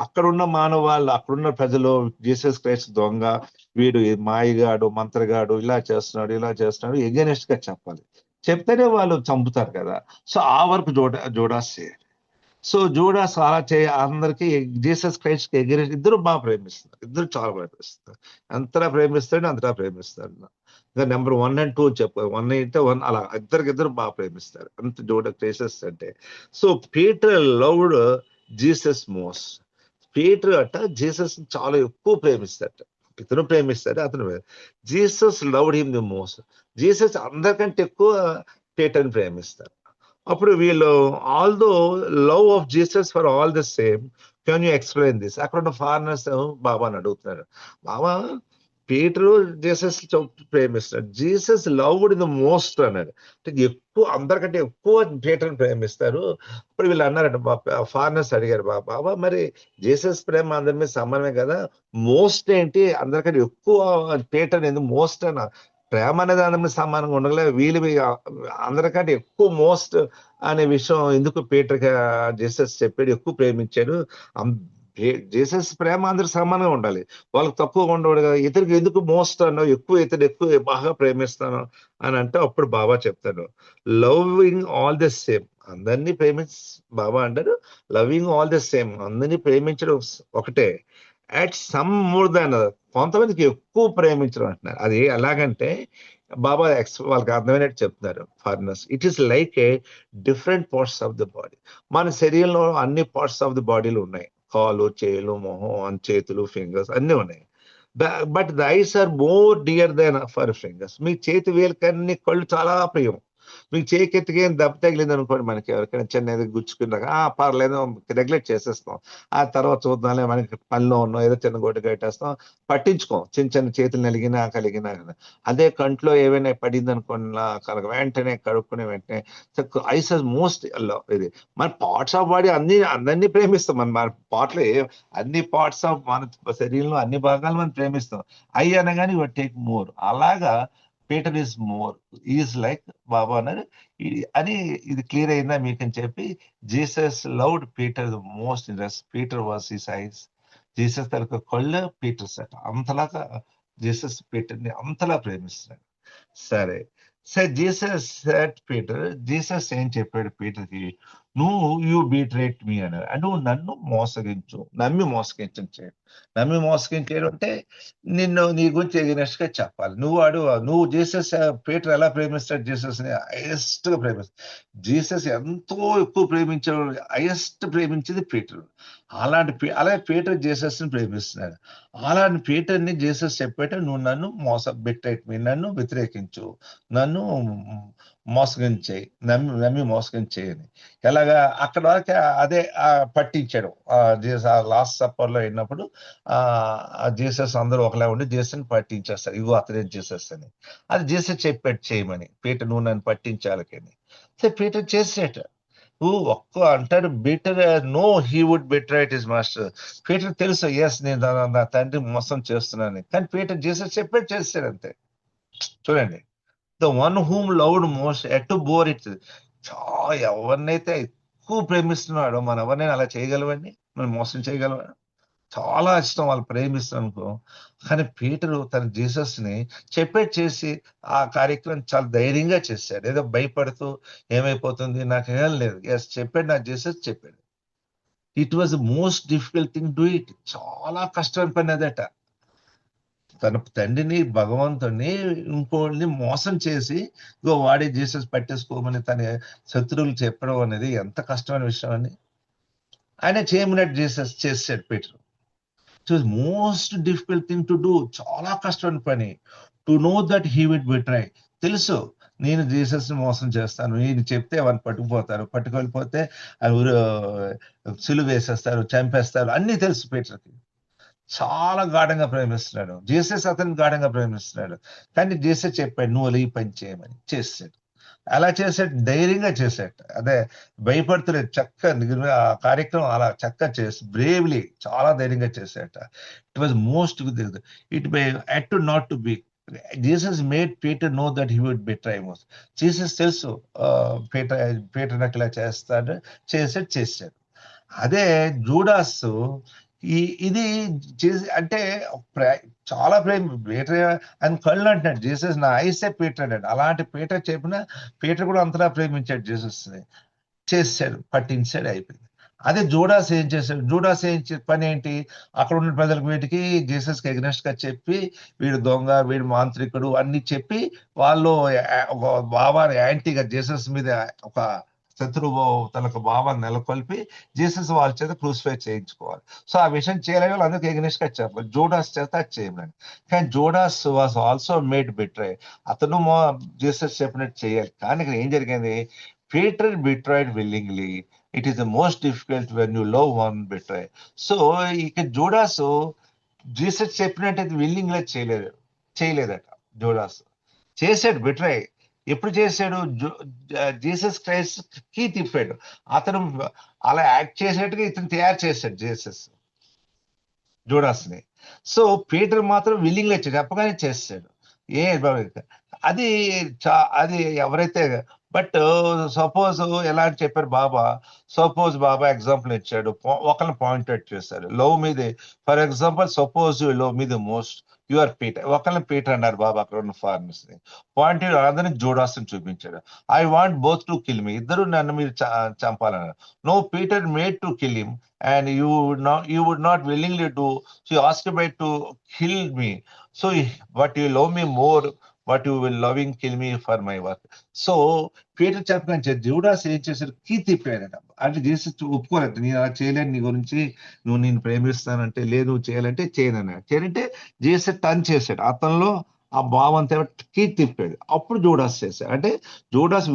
అక్కడున్న మానవాళ్ళు, అక్కడున్న ప్రజలు జీసస్ క్రైస్ట్ దొంగ, వీడు మాయగాడు, మంత్రగాడు, ఇలా చేస్తున్నాడు ఎగెనిస్ట్ గా చెప్పాలి. చెప్తేనే వాళ్ళు చంపుతారు కదా. సో ఆ వరకు జూడాస్ చేయాలి. సో జూడాస్ అలా అందరికి జీసస్ క్రైస్ట్ కి ఎగెనిస్ట్. ఇద్దరు బాగా ప్రేమిస్తారు, ఇద్దరు చాలా ప్రేమిస్తారు. అంతలా ప్రేమిస్తాడు. ఇంకా నెంబర్ 1 and 2 చెప్ప 1 అయితే 1 అలా ఇద్దరు బాగా ప్రేమిస్తారు. అంత క్రైస్ట్ అంటే. So Peter loved Jesus most. Peter అట జీసస్ చాలా ఎక్కువ ప్రేమిస్తాడట. ఇతను ప్రేమిస్తాడు, అతను Jesus loved him the most. Jesus అందరికంటే ఎక్కువ పీటర్ని ప్రేమిస్తారు. అప్పుడు వీళ్ళు although love of Jesus for all the same, can you explain this? అక్కడ ఉన్న ఫారినర్స్ బాబాని అడుగుతున్నారు, బాబా పీటరు జీసస్ ప్రేమిస్తాడు, జీసస్ లవ్డ్ ద మోస్ట్ అన్నాడు. అంటే ఎక్కువ, అందరికంటే ఎక్కువ పీటర్ని ప్రేమిస్తారు. ఇప్పుడు వీళ్ళు అన్నారంట, ఫారినర్స్ అడిగారు, బాబా మరి జీసస్ ప్రేమ అందరి మీద సమానమే కదా, మోస్ట్ ఏంటి, అందరికంటే ఎక్కువ పీటర్ ఎందుకు మోస్ట్ అన్న? ప్రేమ అనేది అందరి మీద సమానంగా ఉండగలే, వీళ్ళు అందరికంటే ఎక్కువ మోస్ట్ అనే విషయం ఎందుకు పీటర్ జీసస్ చెప్పాడు, ఎక్కువ ప్రేమించాడు. జీసస్ ప్రేమ అందరికి సమానంగా ఉండాలి, వాళ్ళకి తక్కువ ఉండడు కదా, ఇతనికి ఎందుకు మోస్ట్ అన్నావు, ఎక్కువ బాగా ప్రేమిస్తాను అని అంటే అప్పుడు బాబా చెప్తాడు, లవింగ్ ఆల్ ద సేమ్. అందరినీ బాబా అంటారు లవింగ్ ఆల్ ద సేమ్, అందరినీ ప్రేమించడం ఒకటే, at some more than other, కొంతమందికి ఎక్కువ ప్రేమించడం అంటున్నారు. అది ఎలాగంటే బాబా వాళ్ళకి అర్థమైనట్టు చెప్తున్నారు foreigners. It is like a different parts of the body. మన శరీరంలో అన్ని పార్ట్స్ ఆఫ్ ద బాడీలు ఉన్నాయి, కాలు, చేలు, మొహం, చేతులు, ఫింగర్స్ అన్ని ఉన్నాయి. But the eyes are more dear then for fingers. మీ చేతి వేలికన్ని కళ్ళు చాలా ప్రియం. మీకు చేకెత్తికి ఏం దెబ్బ తగిలింది అనుకోండి, మనకి ఎవరికైనా చిన్న ఏదో గుచ్చుకున్నాక పర్లేదు నెగ్లెక్ట్ చేసేస్తాం, ఆ తర్వాత చూద్దాంలే, మనకి పనిలో ఉన్నాం, ఏదో చిన్న గొడ్డు కట్టేస్తాం, పట్టించుకోం, చిన్న చేతులు కలిగినా. అదే కంట్లో ఏవైనా పడింది అనుకోండి కనుక వెంటనే కడుక్కునే వెంటనే ఐస్ మోస్ట్ ఇది. మన పార్ట్స్ ఆఫ్ బాడీ అందరినీ ప్రేమిస్తాం, మన పార్ట్లు అన్ని పార్ట్స్ ఆఫ్ మన శరీరంలో అన్ని భాగాలు మనం ప్రేమిస్తాం. ఐ అనగానే టేక్ మోర్. అలాగా Peter is more, is like Baba అన్నారు అని ఇది క్లియర్ అయిందా మీకు అని చెప్పి, Jesus loved Peter the most in రెస్. Peter was his eyes. Jesus తనకు కళ్ళు పీటర్స్ అట, అంతలాగా జీసస్ పీటర్ని అంతలా ప్రేమిస్తున్నాడు. సరే జీసస్ సెట్ పీటర్, జీసస్ ఏం చెప్పాడు పీటర్కి, నువ్వు యూ బీట్రేట్ మీ అన్నారు, నువ్వు నన్ను నమ్మి మోసగించేయడం అంటే నీ గురించి ఎగినెస్ట్ గా చెప్పాలి. నువ్వు జీసస్, పీటర్ ఎలా ప్రేమిస్తాడు జీసస్ ని? హైయెస్ట్ గా ప్రేమిస్తాడు. జీసస్ ఎంతో ఎక్కువ ప్రేమించాడు, హైయెస్ట్ ప్రేమించేది పీటర్. అలాగే పీటర్ జీసస్ ని ప్రేమిస్తున్నాడు. అలాంటి పీటర్ ని జీసస్ చెప్పేట, నువ్వు నన్ను నన్ను వ్యతిరేకించు, నన్ను మోసగించేయి, నమ్మి మోసగించేయని. ఎలాగా అక్కడ వరకు అదే పట్టించాడు. లాస్ట్ సప్పర్ లో అయినప్పుడు జీసస్ అందరూ ఒకలా ఉండి జీసస్ పట్టించేస్తారు, ఇగో అతనే జీసస్ అని. అది జీసస్ చెప్పాడు చేయమని, పీటర్ నువ్వు నన్ను పట్టించాలకని. సో పీటర్ చేసేట అంటాడు, Peter know he would betray his master. Peter తెలుసు, ఎస్ నేను నా తండ్రి మోసం చేస్తున్నాను, కానీ పీటర్ జీసస్ చెప్పాడు చేస్తాడు అంతే. చూడండి, the one whom loved most at to bore it. ఎవరినైతే ఎక్కువ ప్రేమిస్తున్నాడో, మనం ఎవరినైనా అలా చేయగలవండి, మనం మోసం చేయగలవా? చాలా ఇష్టం వాళ్ళు ప్రేమిస్తాం అనుకో. కానీ పీటరు తన జీసస్ ని చేసి ఆ కార్యక్రమం చాలా ధైర్యంగా చేశాడు, ఏదో భయపడుతూ ఏమైపోతుంది నాకు ఏం లేదు, ఎస్ చెప్పాడు, నా జీసస్ చెప్పాడు. It was the most difficult thing to it. చాలా కష్టమైన పని అదట. తన తండ్రిని, భగవంతుడిని, ఇంకోళ్ళని మోసం చేసి వాడే జీసస్ పట్టేసుకోమని తన శత్రువులు చెప్పడం అనేది ఎంత కష్టమైన విషయం అని. ఆయన చేయమన్నట్టు జీసస్ చేసాడు Peter. It was most difficult thing to do. చాలా కష్టమైన పని. To know that he would betray. తెలుసు నేను జీసస్ ని మోసం చేస్తాను, ఈయన చెప్తే వాళ్ళు పట్టుకెళ్ళిపోతే ఊరు సిలువ వేసేస్తారు, చంపేస్తారు, అన్ని తెలుసు పీటర్కి. చాలా గాఢంగా ప్రేమిస్తున్నాడు జీసస్, అతన్ని గాఢంగా ప్రేమిస్తున్నాడు. కానీ జీసస్ చెప్పాడు నువ్వు ఈ పని చేయమని, చేసాడు. అలా చేసాడు, ధైర్యంగా చేసాడు. అదే భయపడుతున్నాడు, ఆ కార్యక్రమం అలా చేసి బ్రేవ్లీ చాలా ధైర్యంగా చేశాట. It was most it by at to not to be. Jesus made Peter know that he would betray most. Jesus తెలుసు పీటర్ నాకు ఇలా చేస్తాడు, చేశాడు. అదే జూడాస్ ఇది అంటే చాలా ప్రేమ పీటర్ అని కళ్ళు అంటున్నాడు జీసస్ నా ఐసే పీటర్ అన్నాడు. అలాంటి పీటర్ చెప్పిన పీటర్ కూడా అంతలా ప్రేమించాడు జీసస్ చేసాడు, పట్టించాడు, అయిపోయింది. అదే జూడాస్ ఏం చేశాడు? జూడాస్ పని ఏంటి? అక్కడ ఉన్న ప్రజలకు వీటికి జీసస్ కి ఎగ్నెస్ట్ గా చెప్పి వీడు దొంగ, వీడు మాంత్రికుడు అన్ని చెప్పి వాళ్ళు ఒక బాబాని యాంటీగా జీసస్ మీద ఒక శత్రువు తనకు భావాన్ని నెలకొల్పి జీసస్ వాళ్ళ చేత క్రూసిఫై చేయించుకోవాలి. సో ఆ విషయం చేయలేని వాళ్ళు అందరికి ఎగ్నెస్ట్ గా చెప్పాలి. జూడాస్ చేత అది చేయమని. కానీ Judas was also made betray. అతను జీసస్ చెప్పినట్టు చేయాలి. కానీ ఇక్కడ ఏం జరిగింది? Peter betrayed willingly. It is the most difficult when you love one betray. So ఇక జూడాస్ జీసస్ చెప్పినట్టు విల్లింగ్ గా చేయలేదట. జూడాస్ చేశాడు బిట్రై. ఎప్పుడు చేశాడు? జీసస్ క్రైస్ట్ కి తిప్పాడు. అతను అలా యాక్ట్ చేసేట్టుగా ఇతను తయారు చేశాడు జీసస్ జూడాస్ ని. సో పీటర్ మాత్రం విల్లింగ్ గా చెప్పగానే చేస్తాడు. అది అది ఎవరైతే బట్ సపోజ్ ఎలా అని చెప్పారు బాబా, సపోజ్ బాబా ఎగ్జాంపుల్ ఇచ్చాడు, ఒకరిని పాయింట్అవుట్ చేశారు లవ్ మీద. ఫర్ ఎగ్జాంపుల్ సపోజ్ లవ్ మీద మోస్ట్ యు ఆర్ పీటర్, ఒకరిని పీటర్ అన్నారు బాబా అక్కడ ఉన్న ఫారినర్స్ ని. పాయింట్ అందరినీ జోడాస్ చూపించాడు. I want both to kill me, ఇద్దరు నన్ను మీరు చంపాలన్నారు. No, Peter made to kill him and you would not willingly do, so you asked me to kill me, so but you love me more, but you will loving kill me for my work. So Peter చెప్పగానే Judas ఏం చేశాడు? Key తిప్పాడట. అంటే చేసి ఒప్పుకోలేదు. నేను అలా చేయలేను, నీ గురించి నువ్వు నేను ప్రేమిస్తానంటే లేదు, నువ్వు చేయాలంటే చేయనన్నాడు. చేయాలంటే చేసే టర్న్ చేశాడు. అతనిలో ఆ భావంతో కీ తిప్పాడు. అప్పుడు జూడాస్ చేశాడు. అంటే జూడాస్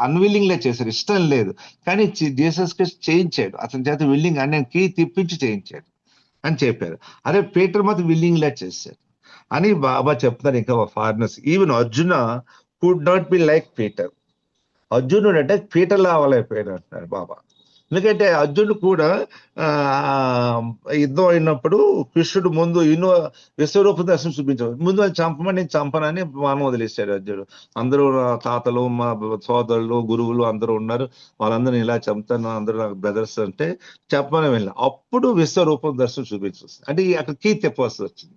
అన్విల్లింగ్ లా చేశాడు, ఇష్టం లేదు. కానీ జీసస్ క్రైస్ట్ చేయించాడు, అతని చేత విల్లింగ్ అని కీ తిప్పించి చేయించాడు అని చెప్పారు. అదే పీటర్ మాత్రం విల్లింగ్ లా చేశాడు అని బాబా చెప్తున్నారు. ఇంకా foreigners, even Arjuna could not be like Peter. అర్జునుడు అంటే పీటర్ లా అవ్వలేకపోయాడు అంటున్నారు బాబా. ఎందుకంటే అర్జునుడు కూడా యుద్ధం అయినప్పుడు కృష్ణుడు ముందు ఎన్నో విశ్వరూప దర్శనం చూపించాడు. ముందు వాళ్ళు చంపమని నేను చంపనని మానం వదిలేశాడు అర్జునుడు. అందరూ తాతలు, మా సోదరులు, గురువులు అందరూ ఉన్నారు, వాళ్ళందరూ ఇలా చంపుతాను, అందరూ నాకు బ్రదర్స్ అంటే చెప్పమని వెళ్ళిన. అప్పుడు విశ్వరూపం దర్శనం చూపించవచ్చు. అంటే అక్కడ కీ చెప్పవలసి వచ్చింది.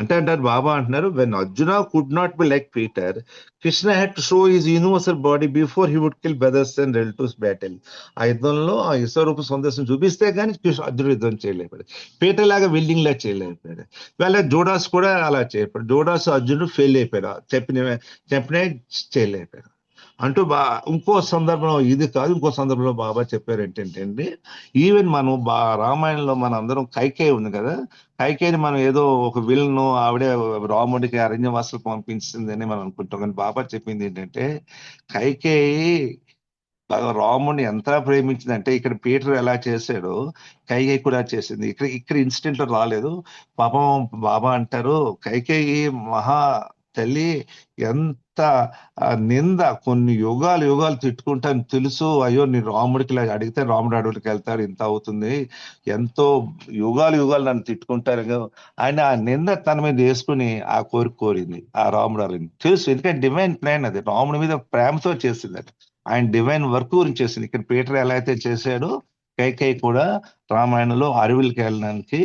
అంటే అంటారు బాబా అంటున్నారు, when Arjuna could not be like Peter, Krishna had to show his universal body before he would kill brothers and relatives battle. ఆ యుద్ధంలో ఆ విశ్వరూప సందేశం చూపిస్తే కానీ అర్జునుడు యుద్ధం చేయలేకపోయాడు. పీటర్ లాగా విల్లింగ్ లా చేయలేకపోయాడు. వాళ్ళ జోడాస్ కూడా అలా చేయలేకపోయాడు. జోడాస్ అర్జునుడు ఫెయిల్ అయిపోయాడు, చెప్పిన చేయలేకపోయాడు. అంటూ ఇంకో సందర్భంలో, ఇది కాదు ఇంకో సందర్భంలో బాబా చెప్పారు ఏంటంటే, ఈవెన్ మనం రామాయణంలో మన అందరం కైకేయి ఉంది కదా, కైకేయిని మనం ఏదో ఒక విల్ను ఆవిడే రాముడికి అరణ్యవాసులు పంపించిందని మనం అనుకుంటాం. కానీ బాబా చెప్పింది ఏంటంటే, కైకేయి రాముడిని ఎంత ప్రేమించిందంటే, ఇక్కడ పీటర్ ఎలా చేశాడో కైకేయి కూడా చేసింది. ఇక్కడ ఇన్సిడెంట్ లో రాలేదు పాపం. బాబా అంటారు, కైకేయి మహా తల్లి ఎంత నింద, కొన్ని యుగాలు తిట్టుకుంటాను తెలుసు. అయ్యో నీ రాముడికి ఇలా అడిగితే రాముడు అడవుడికి వెళ్తాడు, ఇంత అవుతుంది, ఎంతో యుగాలు నన్ను తిట్టుకుంటారు. ఆయన ఆ నింద తన మీద వేసుకుని ఆ కోరింది ఆ రాముడు అడిగింది తెలుసు. ఎందుకంటే డివైన్ ప్లాన్ అది, రాముడి మీద ప్రేమతో చేసింది అది, ఆయన డివైన్ వర్క్ గురించి చేసింది. ఇక్కడ పీటర్ ఎలా అయితే చేశాడో కైకేయి కూడా రామాయణంలో అడవులకి వెళ్ళడానికి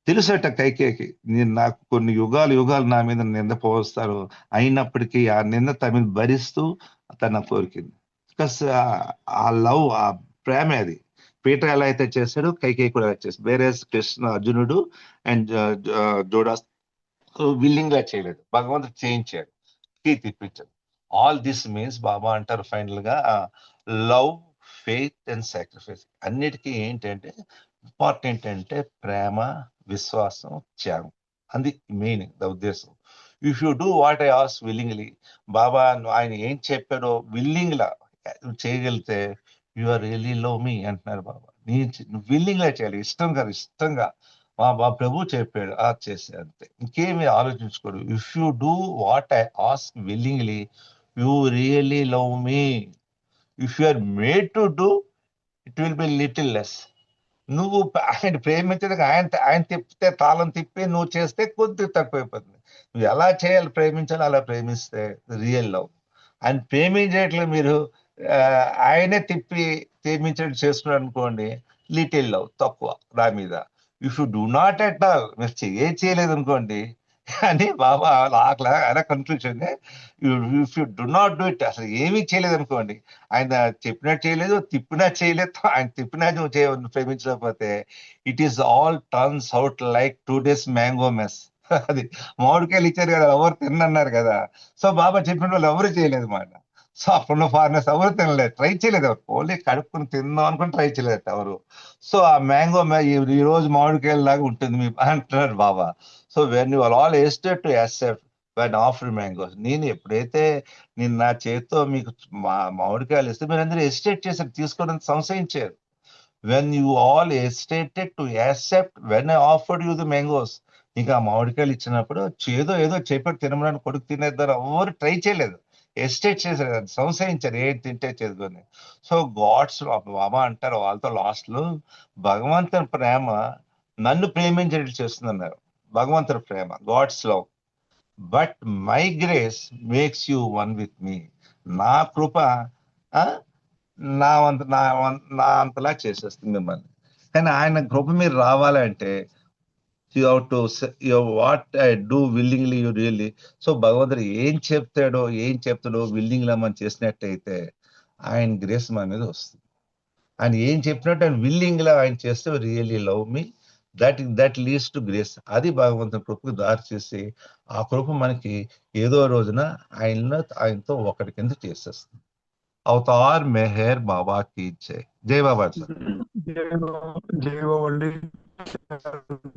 తెలుసట కైకేయికి, నేను నాకు కొన్ని యుగాలు నా మీద నింద పోస్తారు, అయినప్పటికీ ఆ నింద తన మీద భరిస్తూ తన కోరికింది. బికాస్ ఆ లవ్, ఆ ప్రేమే అది. పీటర్ ఎలా అయితే చేశాడో కైకేయి కూడా చేశాడు. వేరే కృష్ణ, అర్జునుడు అండ్ జోడాస్ విల్లింగ్ గా చేయలేదు, భగవంతుడు చేయించాడు, కీ తిప్పించాడు. ఆల్ దిస్ మీన్స్ బాబా అంటారు ఫైనల్ గా, లవ్, ఫెయిత్ అండ్ సాక్రిఫైస్. అన్నిటికీ ఏంటంటే ఇంపార్టెంట్ అంటే ప్రేమ, విశ్వాసం, త్యాగం. అది మీనింగ్, ద ఉద్దేశం. If you do what I ask willingly, Baba ఆయన ఏం చెప్పాడో విల్లింగ్ లా చేయగలిగితే, you are really love me అంటున్నారు బాబా. నువ్వు విల్లింగ్ లా చేయాలి, ఇష్టంగా మా ప్రభు చెప్పాడు, అది చేసే, అంతే, ఇంకేమి ఆలోచించుకోడు. If you do what I ask willingly, you really love me. If you are made to do, it will be little less. నువ్వు ఆయన ప్రేమించడానికి ఆయన తిప్పితే, తాళం తిప్పి నువ్వు చేస్తే కొద్దిగా తక్కువైపోతుంది. నువ్వు ఎలా చేయాలి, ప్రేమించాలి, అలా ప్రేమిస్తే రియల్ లవ్. ఆయన ప్రేమించేట్లు మీరు ఆయనే తిప్పి ప్రేమించడం చేసుకున్నాడు అనుకోండి, లిటిల్ లవ్ తక్కువ నా మీద. If you do not at all, మీరు చేయలేదు అనుకోండి అని బాబా ఆయన confusion. If you do not do it, అసలు ఏమీ చేయలేదు అనుకోండి, ఆయన చెప్పినట్టు చేయలేదు, తిప్పినా చేయలేదు, ఆయన తిప్పినా నువ్వు ప్రేమించలేకపోతే it is all turns out like 2 days mango mess. అది మామిడికాయలు ఇచ్చారు కదా, ఎవరు తిన్నన్నారు కదా. సో బాబా చెప్పిన వాళ్ళు ఎవరు చేయలేదు మాట. సో అప్పుడున్న ఫారినర్స్ ఎవరు తినలేదు, ట్రై చేయలేదు, ఎవరు ఓన్లీ కడుక్కుని తిందాం అనుకుని ట్రై చేయలేదు ఎవరు. సో ఆ మ్యాంగో ఈ రోజు మామిడికాయల లాగా ఉంటుంది మీ అంటున్నారు Baba. So when you are all hesitated to accept when offer mangoes, నేను ఎప్పుడైతే నేను నా చేతితో మీకు మామిడికాయలు ఇస్తే మీరు అందరూ ఎస్టేట్ చేశారు, తీసుకోవడానికి సంశయించారు. When you all hesitated to accept when I offered you the mangoes, నీకు ఆ మామిడికాయలు ఇచ్చినప్పుడు ఏదో చెప్పాడు తినమని, కొడుకు తినేద్దారు, ఎవరు ట్రై చేయలేదు, ఎస్టేట్ చేశారు, సంశయించారు ఏం తింటే చదువుకొని. సో గాడ్స్ బాబా అంటారు వాళ్ళతో లాస్ట్ లో, భగవంతుని ప్రేమ నన్ను ప్రేమించేటట్టు చేస్తుందన్నారు. భగవంతుని ప్రేమ, God's love, but my grace makes you one with me. నా కృప నా అంతలా చేసేస్తుంది మిమ్మల్ని. కానీ ఆయన కృప మీరు రావాలంటే you have to what I do willingly you really. So భగవంతుడు ఏం చెప్తాడో విల్లింగ్లా మనం చేసినట్టయితే ఆయన గ్రేస్ మన మీద వస్తుంది. ఆయన ఏం చెప్పినట్టు ఆయన విల్లింగ్లా ఆయన చేస్తే really love me, that leads to grace. అది భగవంతుని కృపకు దారి చేసి ఆ కృప మనకి ఏదో రోజున ఆయనతో ఒకటి కింద చేసేస్తుంది. అవతార్ మెహర్ బాబా కీ జై. జై బాబా సార్. జై బాబా, జై బాబా.